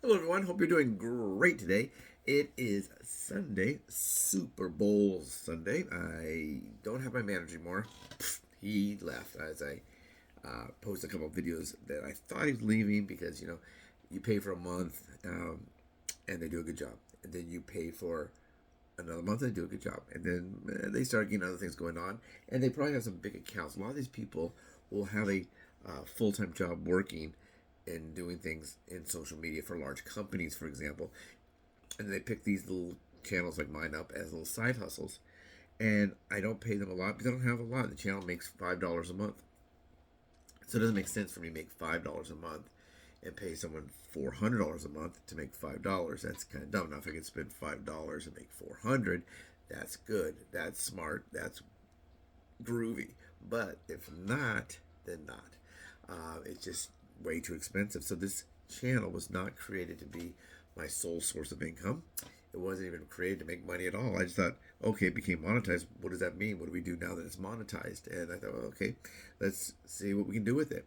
Hello, everyone. Hope you're doing great today. It is Sunday, Super Bowl Sunday. I don't have my manager anymore. He left as I posted a couple of videos that I thought he was leaving because, you pay for a month and they do a good job. And then you pay for another month and they do a good job. And then they start getting other things going on. And they probably have some big accounts. A lot of these people will have a full-time job working and doing things in social media for large companies, for example. And they pick these little channels like mine up as little side hustles. And I don't pay them a lot because I don't have a lot. The channel makes $5 a month. So it doesn't make sense for me to make $5 a month and pay someone $400 a month to make $5. That's kind of dumb. Now, if I can spend $5 and make $400, that's good. That's smart. That's groovy. But if not, then not. It's just way too expensive. So this channel was not created to be my sole source of income. It wasn't even created to make money at all. I just thought, okay, it became monetized. What does that mean? What do we do now that it's monetized? And I thought, well, okay, let's see what we can do with it.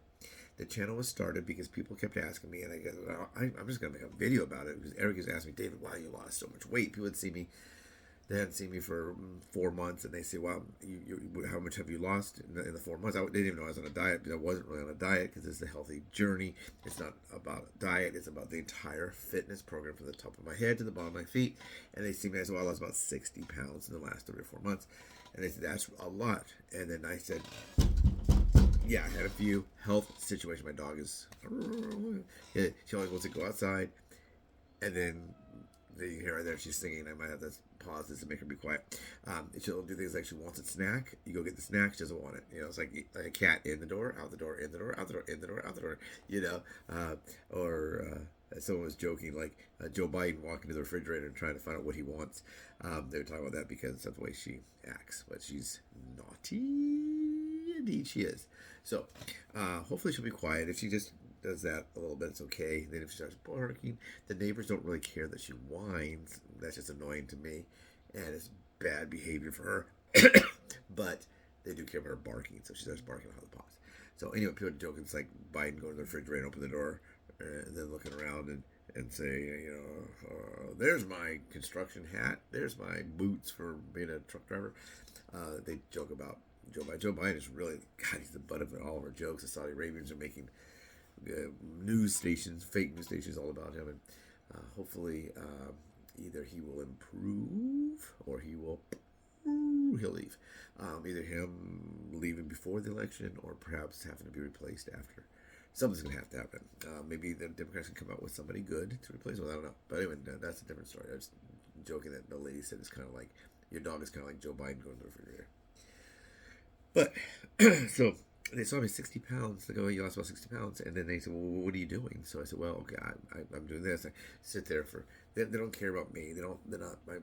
The channel was started because people kept asking me, and I guess well, I'm just going to make a video about it because Eric has asked me, David, why you lost so much weight? People would see me. They hadn't seen me for 4 months, and they say, "Wow, how much have you lost in the 4 months?" They didn't even know I was on a diet because I wasn't really on a diet because it's a healthy journey. It's not about a diet; it's about the entire fitness program from the top of my head to the bottom of my feet. And they see me, I said, "Well, I lost about 60 pounds in the last 3 or 4 months," and they said, "That's a lot." And then I said, "Yeah, I had a few health situations. My dog is, she always wants to go outside, and then." You hear her there, she's singing. I might have to pause this and make her be quiet. She'll do things like she wants a snack. You go get the snack, she doesn't want it. It's like a cat in the door, out the door, in the door, out the door, in the door, out the door. Or someone was joking, like Joe Biden walking to the refrigerator and trying to find out what he wants. They were talking about that because that's the way she acts. But she's naughty. Indeed, she is. So hopefully she'll be quiet. If she just does that a little bit, it's okay. Then if she starts barking, the neighbors don't really care that she whines. That's just annoying to me, and it's bad behavior for her. But they do care about her barking, so she starts barking out of the paws. So anyway, people are joking. It's like Biden going to the refrigerator, open the door, and then looking around and say, there's my construction hat. There's my boots for being a truck driver. They joke about Joe Biden. Joe Biden is really, God, he's the butt of all of our jokes. The Saudi Arabians are making news stations, fake news stations, all about him, and hopefully either he will improve or he'll leave. Either him leaving before the election or perhaps having to be replaced after. Something's going to have to happen. Maybe the Democrats can come out with somebody good to replace him. I don't know. But anyway, that's a different story. I was joking that the lady said it's kind of like your dog is kind of like Joe Biden going to the refrigerator. But so they saw me 60 pounds. They go, you lost about 60 pounds. And then they said, well, what are you doing? So I said, well, okay, I'm doing this. I sit there they don't care about me. They're not my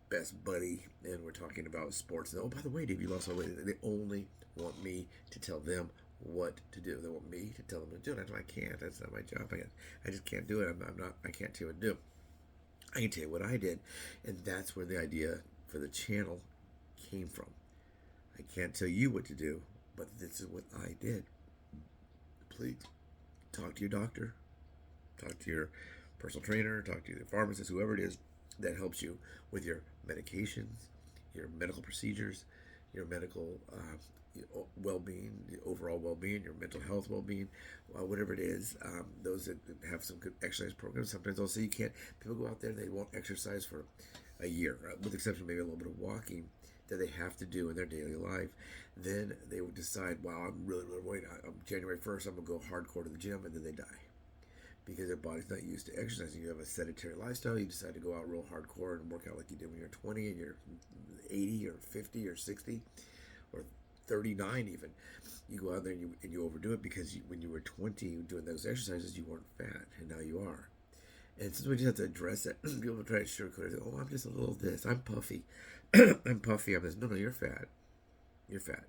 best buddy. And we're talking about sports. And, oh, by the way, Dave, you lost all weight. They only want me to tell them what to do. They want me to tell them to do it. I can't. That's not my job. I just can't do it. I can't tell you what to do. I can tell you what I did. And that's where the idea for the channel came from. I can't tell you what to do, but this is what I did. Please talk to your doctor, talk to your personal trainer, talk to the pharmacist, whoever it is that helps you with your medications, your medical procedures, your medical well-being, the overall well-being, your mental health well-being, whatever it is. Those that have some good exercise programs, sometimes they'll say you can't. People go out there, they won't exercise for a year, with the exception of maybe a little bit of walking that they have to do in their daily life. Then they would decide, wow, I'm really waiting. January 1st, I'm going to go hardcore to the gym, and then they die. Because their body's not used to exercising. You have a sedentary lifestyle, you decide to go out real hardcore and work out like you did when you're 20 and you're 80 or 50 or 60 or 39 even. You go out there and you overdo it because when you were 20 doing those exercises, you weren't fat, and now you are. And since we just have to address it, people try to sugarcoat it. Oh, I'm just a little this. I'm puffy. I'm puffy. I'm this. No, you're fat. You're fat.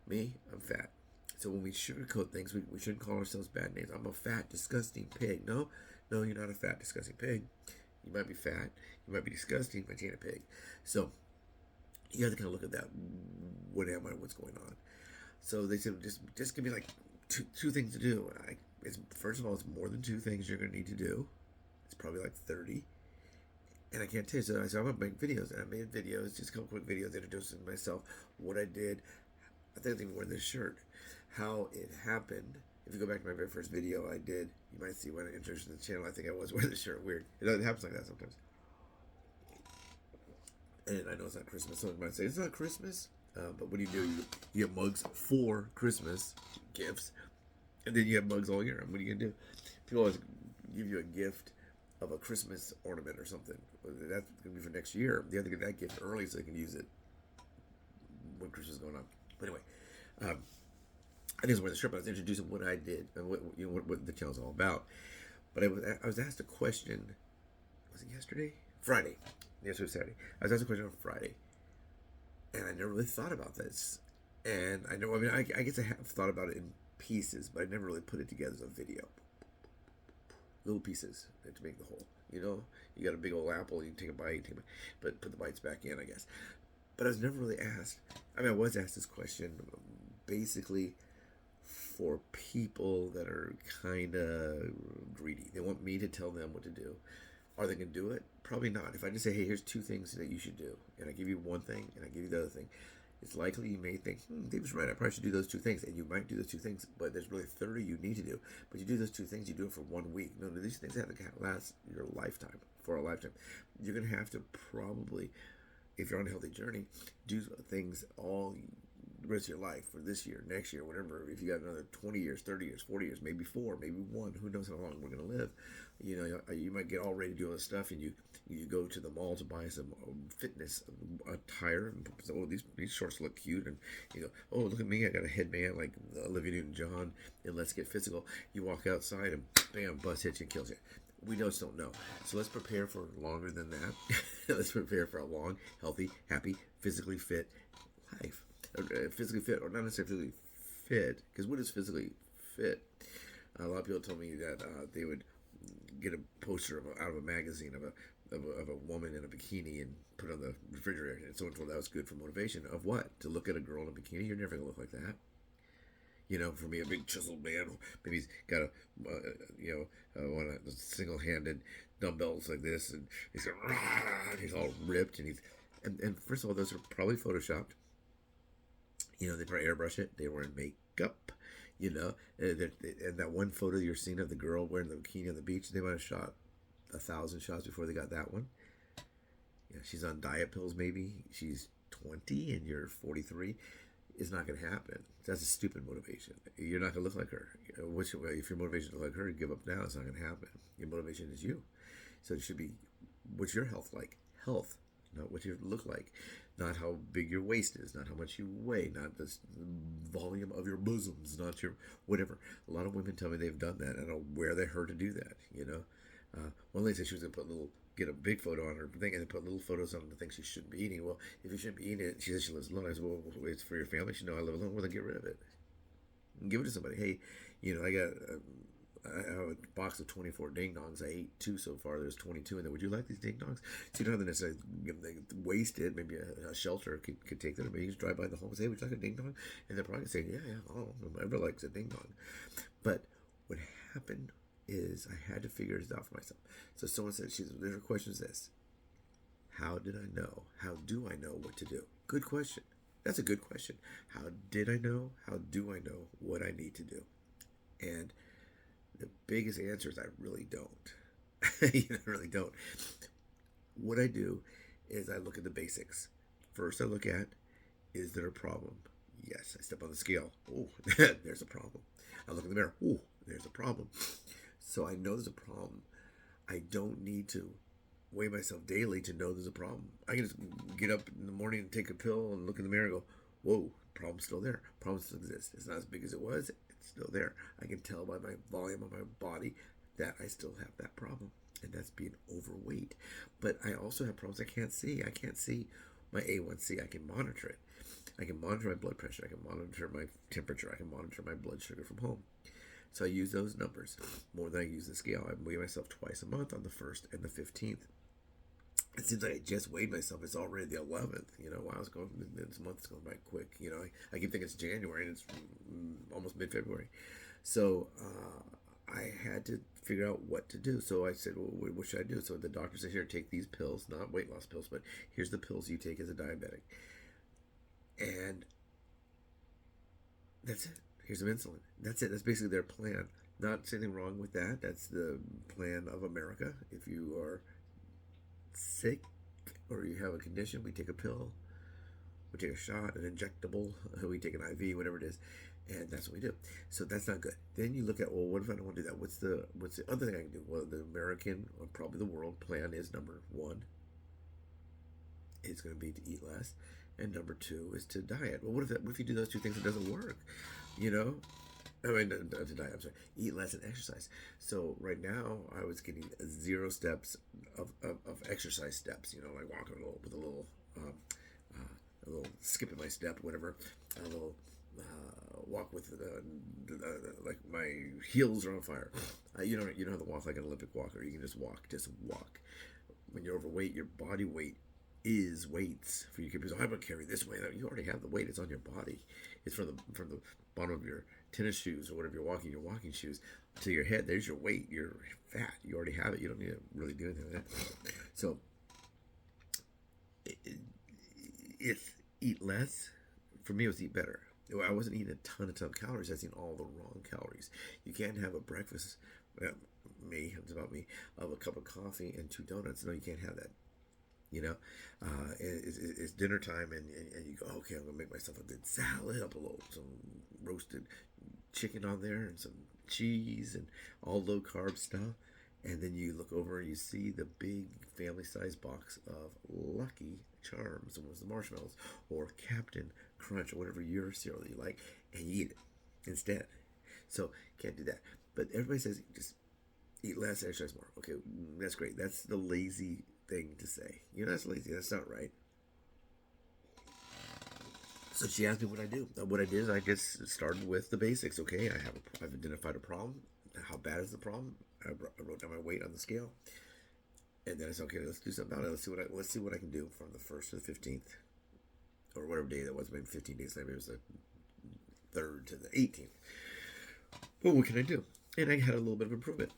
Me, I'm fat. So when we sugarcoat things, we shouldn't call ourselves bad names. I'm a fat, disgusting pig. No, you're not a fat, disgusting pig. You might be fat. You might be disgusting, but you ain't a pig. So you have to kind of look at that. What am I? What's going on? So they said, just give me like two things to do. First of all, it's more than 2 things you're going to need to do. It's probably like 30. And I can't tell you. So I'm going to make videos. And I made videos, just a couple quick videos introducing myself, what I did. I think I even wore this shirt. How it happened. If you go back to my very first video I did, you might see when I introduced the channel, I think I was wearing the shirt weird. It happens like that sometimes. And I know it's not Christmas. Someone might say, it's not Christmas. But what do? You have mugs for Christmas gifts. And then you have mugs all year. What are you going to do? People always give you a gift of a Christmas ornament or something. That's going to be for next year. They have to get that gift early so they can use it when Christmas is going on. But anyway, I think it's where the shirt, but I was introducing what I did and what the channel's all about. But I was asked a question. Was it yesterday? Friday. Yesterday was Saturday. I was asked a question on Friday, and I never really thought about this. And I guess I have thought about it in pieces, but I never really put it together as a video. Little pieces to make the whole. You got a big old apple, you can take a bite, but put the bites back in, I guess. But I was never really asked. I was asked this question basically for people that are kind of greedy. They want me to tell them what to do. Are they going to do it? Probably not. If I just say, hey, here's 2 things that you should do, and I give you one thing, and I give you the other thing, it's likely you may think, David's right, I probably should do those 2 things, and you might do those 2 things, but there's really 30 you need to do. But you do those 2 things, you do it for 1 week. No, these things have to last your lifetime, for a lifetime. You're going to have to probably, if you're on a healthy journey, do things all the rest of your life, for this year, next year, whatever. If you got another 20 years, 30 years, 40 years, maybe 4, maybe 1, who knows how long we're going to live. You might get all ready to do all this stuff, and you go to the mall to buy some fitness attire. And say, oh, these shorts look cute, and you go, oh, look at me, I got a headband like Olivia Newton-John, and let's get physical. You walk outside, and bam, bus hits you and kills you. We just don't know. So let's prepare for longer than that. Let's prepare for a long, healthy, happy, physically fit life. Physically fit, or not necessarily physically fit, because what is physically fit? A lot of people told me that they would get a poster out of a magazine of a woman in a bikini and put it on the refrigerator, and someone told that was good for motivation. Of what? To look at a girl in a bikini? You're never gonna look like that. For me, a big chiseled man, maybe he's got one of those single-handed dumbbells like this, and he's all ripped, and first of all, those are probably photoshopped. They probably airbrush it. They were in makeup, and that one photo you're seeing of the girl wearing the bikini on the beach, they might have shot 1,000 shots before they got that one. She's on diet pills, maybe. She's 20 and you're 43. It's not going to happen. That's a stupid motivation. You're not going to look like her. If your motivation is to look like her, give up now. It's not going to happen. Your motivation is you. So it should be, what's your health like? Health, not what you look like. Not how big your waist is, not how much you weigh, not the volume of your bosoms, not your whatever. A lot of women tell me they've done that. I don't know where they heard to do that, One lady said she was going to get a big photo on her thing and then put little photos on the things she shouldn't be eating. Well, if you shouldn't be eating it, she says she lives alone. I said, well, it's for your family. She said, no, I live alone. Well, then get rid of it. Give it to somebody. Hey, I have a box of 24 ding dongs. I ate 2 so far. There's 22 in there. Would you like these ding dongs? So you don't have to necessarily waste it. Maybe a shelter could take them. Maybe you just drive by the home and say, hey, would you like a ding dong? And they're probably saying, yeah, whoever likes a ding dong. But what happened is I had to figure this out for myself. So someone said, their question is this: how did I know? How do I know what to do? Good question. That's a good question. How did I know? How do I know what I need to do? And the biggest answer is I really don't. I really don't. What I do is I look at the basics. First, I look at, is there a problem? Yes. I step on the scale. Oh, there's a problem. I look in the mirror. Oh, there's a problem. So I know there's a problem. I don't need to weigh myself daily to know there's a problem. I can just get up in the morning and take a pill and look in the mirror and go, whoa, problem's still there. Problem still exists. It's not as big as it was. It's still there. I can tell by my volume of my body that I still have that problem, and that's being overweight. But I also have problems I can't see. I can't see my A1C. I can monitor it. I can monitor my blood pressure. I can monitor my temperature. I can monitor my blood sugar from home. So I use those numbers more than I use the scale. I weigh myself twice a month, on the 1st and the 15th. It seems like I just weighed myself. It's already the 11th. Wow, this month's going by quick. I keep thinking it's January and it's almost mid-February. So I had to figure out what to do. So I said, well, what should I do? So the doctor said, here, take these pills, not weight loss pills, but here's the pills you take as a diabetic. And that's it. Here's some insulin. That's it. That's basically their plan. Not anything wrong with that. That's the plan of America. If you are sick or you have a condition, we take a pill, we take a shot, an injectable, we take an IV, whatever it is, and that's what we do. So that's not good. Then you look at, well, what if I don't want to do that? What's the other thing I can do? Well, the American, or probably the world plan is number one, is going to be to eat less, and number two is to diet. Well, what if you do those two things, it doesn't work? You know, I mean, to diet. I'm sorry, eat less and exercise. So right now, I was getting 0 steps of exercise steps. You know, like walking with a little skip in my step, whatever, a little walk with like my heels are on fire. You don't have to walk like an Olympic walker. You can just walk. When you're overweight, your body weight is weights for you. People, I'm gonna carry this weight. You already have the weight. It's on your body. It's from the bottom of your tennis shoes or whatever you're walking, your walking shoes, to your head. There's your weight. You're fat. You already have it. You don't need to really do anything like that. So it's eat less. For me, it was eat better. I wasn't eating a ton of calories. I was eating all the wrong calories. You can't have a breakfast, it's about me, of a cup of coffee and 2 donuts. No, you can't have that. You know, it's dinner time, and you go, okay, I'm gonna make myself a good salad, some roasted chicken on there, and some cheese, and all low carb stuff. And then you look over and you see the big family size box of Lucky Charms, and the marshmallows, or Captain Crunch, or whatever your cereal you like, and you eat it instead. So can't do that. But everybody says just eat less, exercise more. Okay, that's great. That's the lazy thing to say. That's lazy. That's not right. So she asked me what I do. What I did is I just started with the basics. Okay, I've identified a problem. How bad is the problem? I wrote down my weight on the scale, and then I said, okay, let's do something about it. Let's see what I can do from the 1st to the 15th, or whatever day that was. Maybe 15 days later. Maybe it was the 3rd to the 18th. Well, what can I do? And I had a little bit of improvement.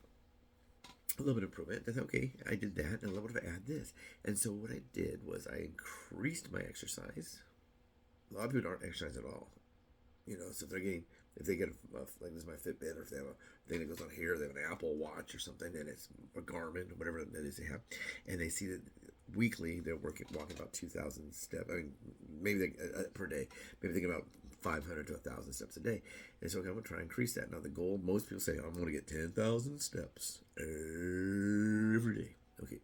That's okay. I did that, and what if I add this? And so what I did was I increased my exercise. A lot of people don't exercise at all. So if they get like this is my Fitbit, or if they have a thing that goes on here, they have an Apple Watch or something, and it's a Garmin, whatever that is they have, and they see that weekly they're walking about 2,000 steps. I mean, maybe per day. Maybe they get about 500 to 1,000 steps a day. And so, okay, I'm going to try and increase that. Now, the goal, most people say, I'm going to get 10,000 steps every day. Okay.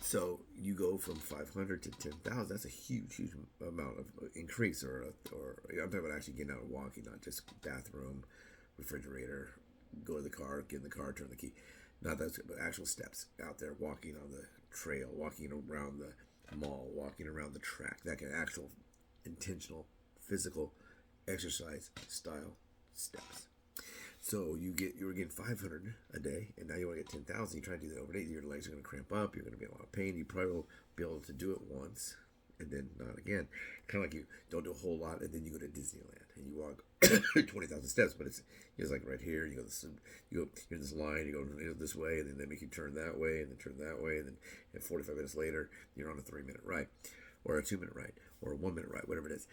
So you go from 500 to 10,000. That's a huge amount of increase, or I'm talking about actually getting out and walking, not just bathroom, refrigerator, go to the car, get in the car, turn the key. Not those, but actual steps out there, walking on the trail, walking around the mall, walking around the track. That kind of actual intentional physical exercise style steps. So you were getting 500 a day, and now you want to get 10,000. You try to do that overnight, your legs are going to cramp up. You're going to be in a lot of pain. You probably will be able to do it once, and then not again. Kind of like you don't do a whole lot, and then you go to Disneyland and you walk 20,000 steps. But it's like right here. You go you're in this line. You go this way, and then they make you turn that way, and then turn that way, and then 45 minutes later, you're on a 3-minute ride, or a 2-minute ride, or a 1-minute ride, whatever it is.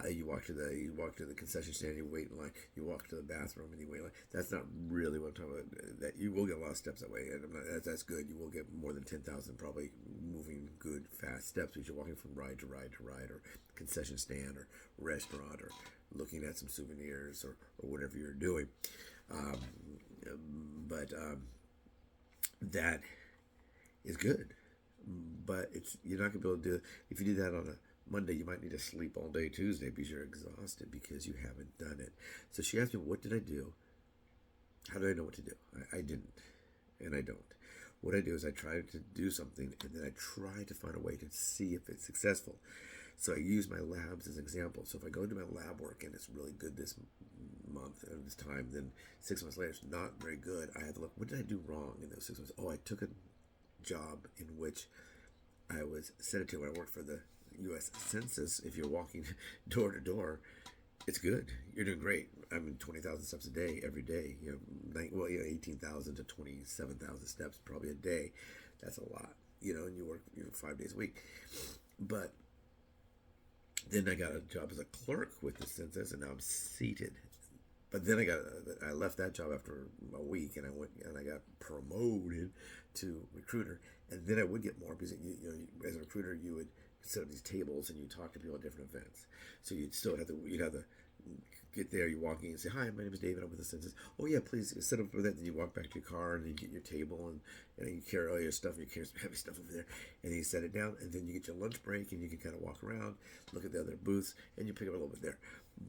You walk to the concession stand, you wait in line. You walk to the bathroom and you wait in line. That's not really what I'm talking about. That you will get a lot of steps that way, and that's good. You will get more than 10,000 probably moving good fast steps because you're walking from ride to ride to ride, or concession stand, or restaurant, or looking at some souvenirs, or whatever you're doing. But that is good. But you're not going to be able to do it. If you do that on a Monday, you might need to sleep all day Tuesday because you're exhausted because you haven't done it. So she asked me, what did I do? How do I know what to do? I didn't, and I don't. What I do is I try to do something, and then I try to find a way to see if it's successful. So I use my labs as an example. So if I go do my lab work and it's really good this month and this time, then 6 months later it's not very good. I have to look, what did I do wrong in those 6 months? Oh, I took a job in which I was sedentary when I worked for the U.S. Census. If you're walking door to door, it's good. You're doing great. I'm in 20,000 steps a day every day. 18,000 to 27,000 steps probably a day. That's a lot. And you work 5 days a week. But then I got a job as a clerk with the census, and now I'm seated. But then I left that job after a week, and I got promoted to recruiter. And then I would get more because as a recruiter you would set up these tables and you talk to people at different events. So you'd have to get there. You walk in and say, "Hi, my name is David. I'm with the census." "Oh yeah, please sit up with that." Then you walk back to your car and you get your table and you carry all your stuff. You carry some heavy stuff over there, and then you set it down. And then you get your lunch break and you can kind of walk around, look at the other booths, and you pick up a little bit there.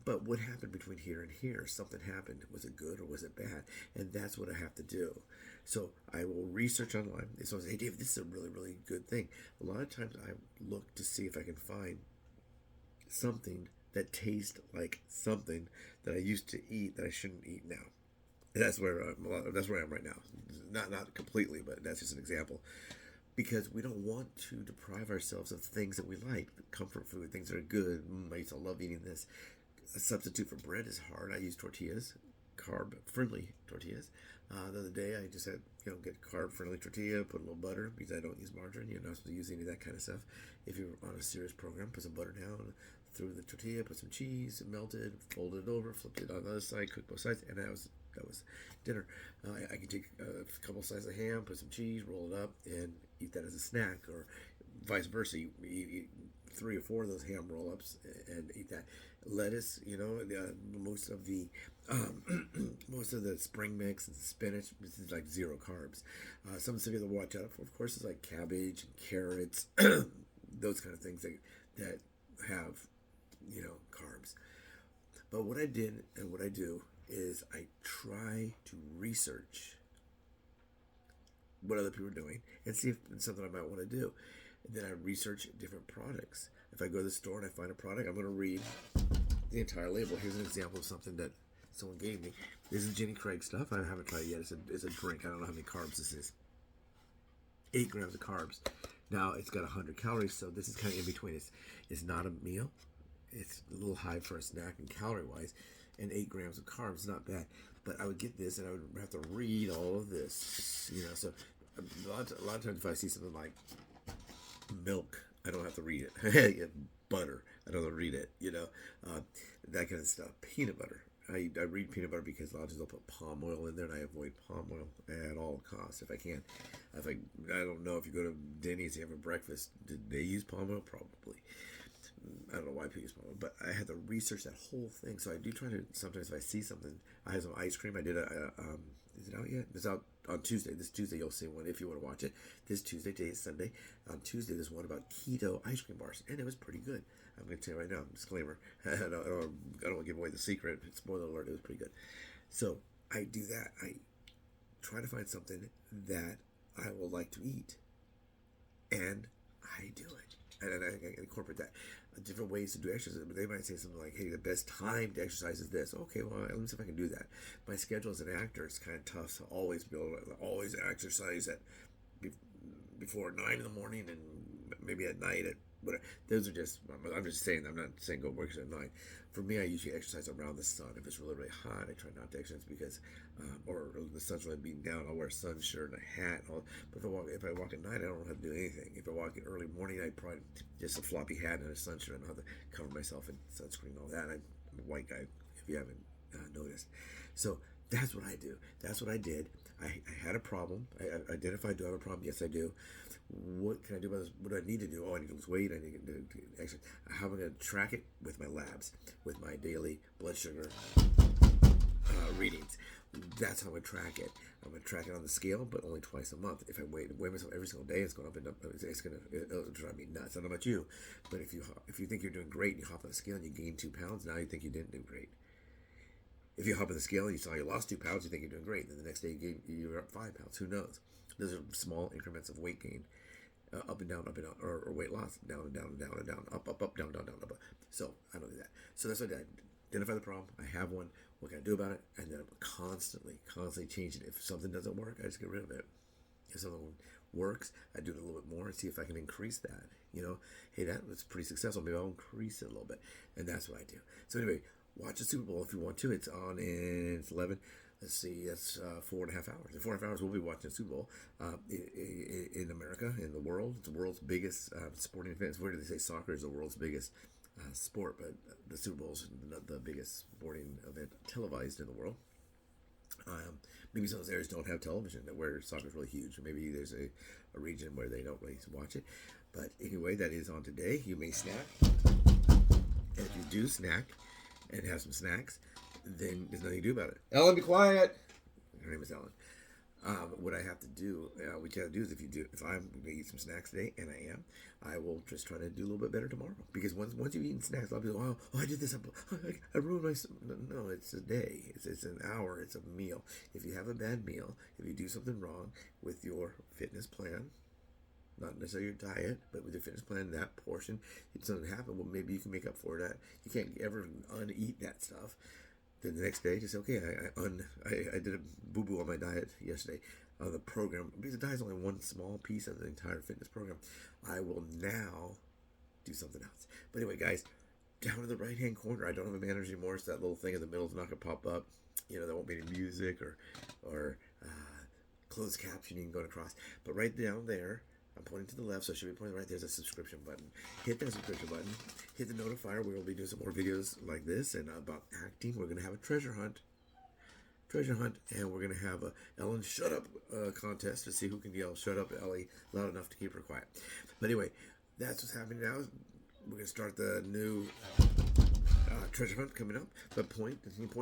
But what happened between here and here? Something happened. Was it good or was it bad? And that's what I have to do. So I will research online. So I say, "Hey, David, this is a really, really good thing." A lot of times I look to see if I can find something that tastes like something that I used to eat that I shouldn't eat now. And that's where I am right now. Not completely, but that's just an example. Because we don't want to deprive ourselves of things that we like, comfort food, things that are good. I used to love eating this. A substitute for bread is hard. I use tortillas, carb-friendly tortillas. The other day I just had, get carb-friendly tortilla, put a little butter, because I don't use margarine. You're not supposed to use any of that kind of stuff. If you're on a serious program, put some butter down, threw the tortilla, put some cheese, melted, folded it over, flipped it on the other side, cooked both sides, and that was dinner. I can take a couple slices of ham, put some cheese, roll it up, and eat that as a snack, or vice versa. You eat 3 or 4 of those ham roll-ups and eat that. Lettuce, most of the spring mix and spinach, this is like 0 carbs. Some stuff you have to watch out for, of course, is like cabbage and carrots, those kind of things that have carbs. But what I did and what I do is I try to research what other people are doing and see if it's something I might want to do. And then I research different products. If I go to the store and I find a product, I'm going to read the entire label. Here's an example of something that someone gave me. This is Jenny Craig stuff. I haven't tried it yet. It's a drink. I don't know how many carbs this is. 8 grams of carbs. Now it's got 100 calories, so this is kind of in between. It's not a meal. It's a little high for a snack and calorie-wise, and 8 grams of carbs is not bad. But I would get this, and I would have to read all of this. So a lot of times if I see something like milk, I don't have to read it. Butter, I don't have to read it. That kind of stuff. Peanut butter. I read peanut butter because a lot of times they'll put palm oil in there, and I avoid palm oil at all costs if I can. I don't know if you go to Denny's and you have a breakfast, did they use palm oil? Probably. I don't know why people use palm oil, but I had to research that whole thing. So I do try to, sometimes if I see something, I have some ice cream. I did is it out yet? It's out on Tuesday. This Tuesday you'll see one if you want to watch it. This Tuesday, today is Sunday. On Tuesday there's one about keto ice cream bars, and it was pretty good. I'm going to tell you right now, disclaimer, I don't want to give away the secret. Spoiler alert, it was pretty good. So I do that. I try to find something that I will like to eat, and I do it. And I incorporate that. Different ways to do exercise. They might say something like, "Hey, the best time to exercise is this." Okay, well, let me see if I can do that. My schedule as an actor is kind of tough to always be able to always exercise at before 9 in the morning and maybe at night at whatever. Those are just, I'm just saying, I'm not saying go work at 9. For me, I usually exercise around the sun. If it's really, really hot, I try not to exercise because, or the sun's really beating down, I'll wear a sun shirt and a hat. But if I walk at night, I don't have to do anything. If I walk in early morning, I probably just a floppy hat and a sun shirt. I don't have to cover myself in sunscreen and all that. I'm a white guy, if you haven't noticed. So that's what I do. That's what I did. I had a problem. I identified, do I have a problem? Yes, I do. What can I do about this? What do I need to do? Oh, I need to lose weight. I need to do exercise. How am I going to track it? With my labs, with my daily blood sugar readings. That's how I track it. I'm going to track it on the scale, but only twice a month. If I weigh myself every single day, it's going up and up. It'll drive me nuts. I don't know about you, but if you think you're doing great and you hop on the scale and you gain 2 pounds, now you think you didn't do great. If you hop on the scale and you saw you lost 2 pounds, you think you're doing great. Then the next day you're up 5 pounds. Who knows? Those are small increments of weight gain, up and down, or weight loss, down and down and down and down, up, down, down, down, up. So I don't do that. So that's what I did. Identify the problem. I have one. What can I do about it? And then I'm constantly change it. If something doesn't work, I just get rid of it. If something works, I do it a little bit more and see if I can increase that. Hey, that was pretty successful. Maybe I'll increase it a little bit. And that's what I do. So anyway, watch the Super Bowl if you want to. It's on in it's 11. Let's see, that's 4.5 hours. In 4.5 hours, we'll be watching the Super Bowl in America, in the world. It's the world's biggest sporting event. It's weird they say soccer is the world's biggest sport, but the Super Bowl is the biggest sporting event televised in the world. Maybe some of those areas don't have television where soccer is really huge. Maybe there's a region where they don't really watch it. But anyway, that is on today. You may snack. And if you do snack and have some snacks, then there's nothing you do about it. Ellen, be quiet. Her name is Ellen. What I have to do, what you have to do is if I'm going to eat some snacks today, and I will just try to do a little bit better tomorrow. Because once you've eaten snacks, a lot of people go, oh, I did this, I ruined my, no, it's a day, it's an hour, it's a meal. If you have a bad meal, if you do something wrong with your fitness plan, not necessarily your diet, but with your fitness plan, that portion, if something happened, well, maybe you can make up for that. You can't ever uneat that stuff. Then the next day, just say, okay, I did a boo-boo on my diet yesterday, on the program, because the diet is only one small piece of the entire fitness program. I will now do something else. But anyway, guys, down in the right-hand corner, I don't have a manager anymore, so that little thing in the middle is not going to pop up. You know, there won't be any music or closed captioning going across. But right down there, I'm pointing to the left, so I should be pointing right. There's a subscription button. Hit that subscription button. Hit the notifier. We will be doing some more videos like this and about acting. We're going to have a treasure hunt, and we're going to have a Ellen shut up contest to see who can yell "shut up, Ellie" loud enough to keep her quiet. But anyway, that's what's happening now. We're going to start the new treasure hunt coming up. But point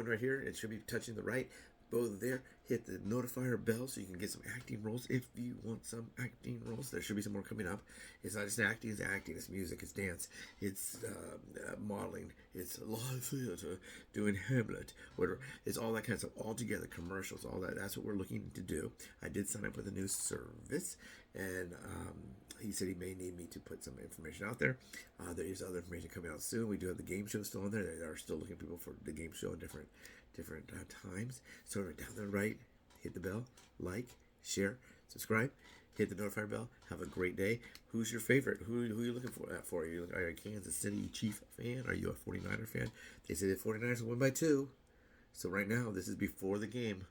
right here. It should be touching the right. Both there, hit the notifier bell so you can get some acting roles if you want some acting roles. There should be some more coming up. It's not just acting, it's music, it's dance, it's modeling, it's live theater, doing Hamlet, whatever. It's all that kind of stuff, all together, commercials, all that. That's what we're looking to do. I did sign up with a new service, and he said he may need me to put some information out there. There is other information coming out soon. We do have the game show still on there. They are still looking for people for the game show in different times. So down the right, hit the bell, like, share, subscribe, hit the notifier bell. Have a great day. Who's your favorite? Who are you looking for? Are you a Kansas City Chief fan? Are you a 49er fan? They say the 49ers will win by 2. So right now, this is before the game.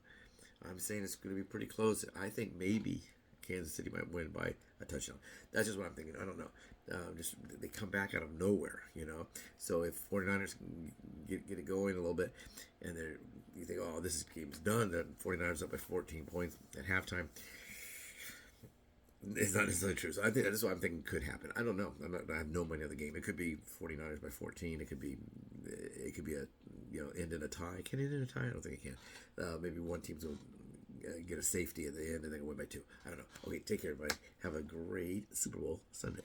I'm saying it's going to be pretty close. I think maybe Kansas City might win by a touchdown. That's just what I'm thinking. I don't know. Just they come back out of nowhere, you know. So if 49ers get it going a little bit, and you think, oh, this game's done. The 49ers up by 14 points at halftime. It's not necessarily true. So I think that's what I'm thinking could happen. I don't know. I have no money on the game. It could be 49ers by 14. It could be a end in a tie. Can it end in a tie? I don't think it can. Maybe one team's will get a safety at the end and then win by 2. I don't know. Okay, take care, everybody. Have a great Super Bowl Sunday.